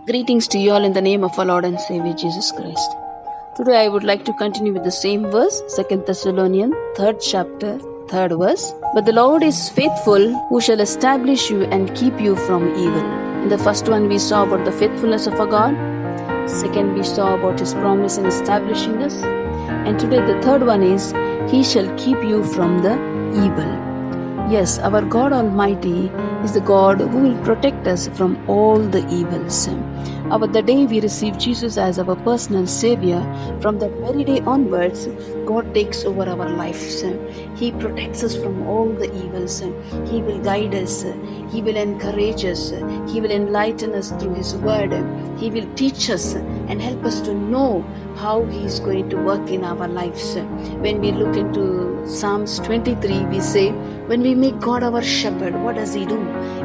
Greetings to you all in the name of our Lord and Savior Jesus Christ. Today I would like to continue with the same verse, 2 Thessalonians 3rd chapter, 3rd verse. But the Lord is faithful, who shall establish you and keep you from evil. In the first one we saw about the faithfulness of our God. Second we saw about His promise in establishing us. And today the third one is, He shall keep you from the evil. Yes, our God Almighty is the God who will protect us from all the evils. The day we receive Jesus as our personal Savior, from that very day onwards, God takes over our lives. He protects us from all the evils. He will guide us. He will encourage us. He will enlighten us through His Word. He will teach us and help us to know how He is going to work in our lives. When we look into Psalms 23, we say, when we make God our shepherd, what does He do?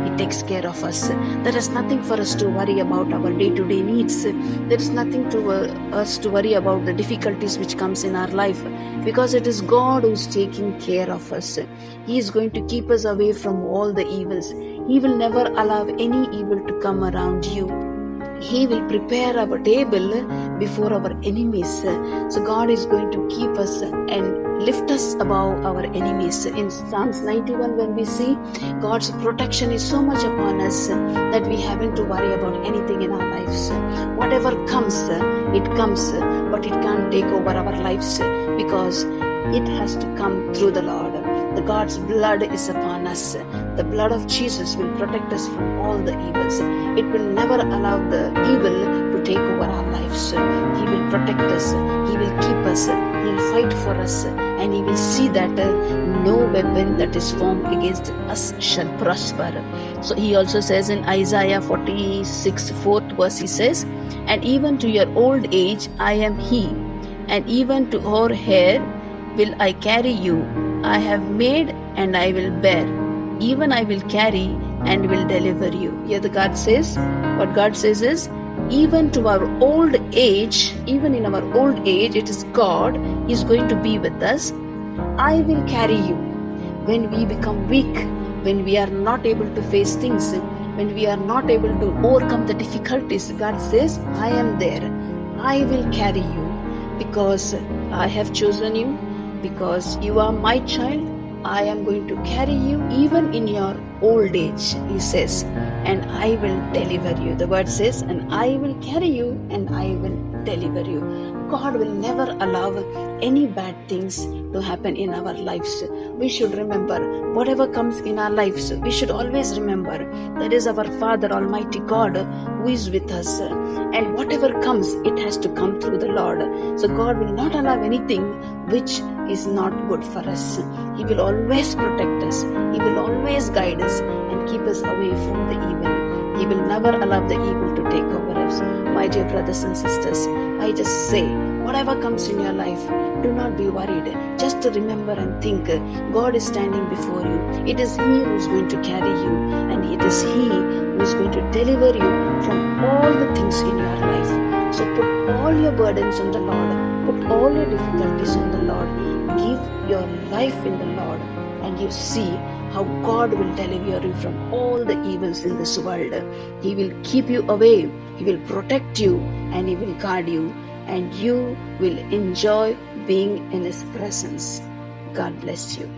He takes care of us. There is nothing for us to worry about our day-to-day needs. There is nothing to us to worry about the difficulties which comes in our life, because it is God who is taking care of us. He is going to keep us away from all the evils. He will never allow any evil to come around you. He will prepare our table before our enemies. So God is going to keep us and lift us above our enemies. In Psalms 91, when we see God's protection is so much upon us that we haven't to worry about anything in our lives. Whatever comes, it comes, but it can't take over our lives, because it has to come through the Lord. The God's blood is upon us. The blood of Jesus will protect us from all the evils. It will never allow the evil to take over our lives. He will protect us. He will keep us. He will fight for us. And He will see that no weapon that is formed against us shall prosper. So He also says in Isaiah 46, 4th verse, He says, and even to your old age I am He, and even to hoar hair will I carry you. I have made and I will bear. Even I will carry and will deliver you. Here the God says, what God says is, even to our old age, even in our old age, it is God is going to be with us. I will carry you. When we become weak, when we are not able to face things, when we are not able to overcome the difficulties, God says, I am there. I will carry you, because I have chosen you, because you are my child. I am going to carry you even in your old age, He says, and I will deliver you. The word says, and I will carry you and I will deliver you. God will never allow any bad things to happen in our lives. We should remember, whatever comes in our lives, we should always remember that is our Father Almighty God who is with us, and whatever comes, it has to come through the Lord. So God will not allow anything which is not good for us. He will always protect us. He will always guide us and keep us away from the evil. He will never allow the evil to take over us. My dear brothers and sisters, I just say, whatever comes in your life, do not be worried. Just remember and think, God is standing before you. It is He who is going to carry you, and it is He who is going to deliver you from all the things in your life. So put all your burdens on the Lord. Put all your difficulties on the Lord. Give your life in the Lord, and you see how God will deliver you from all the evils in this world. He will keep you away. He will protect you, and He will guard you, and you will enjoy being in His presence. God bless you.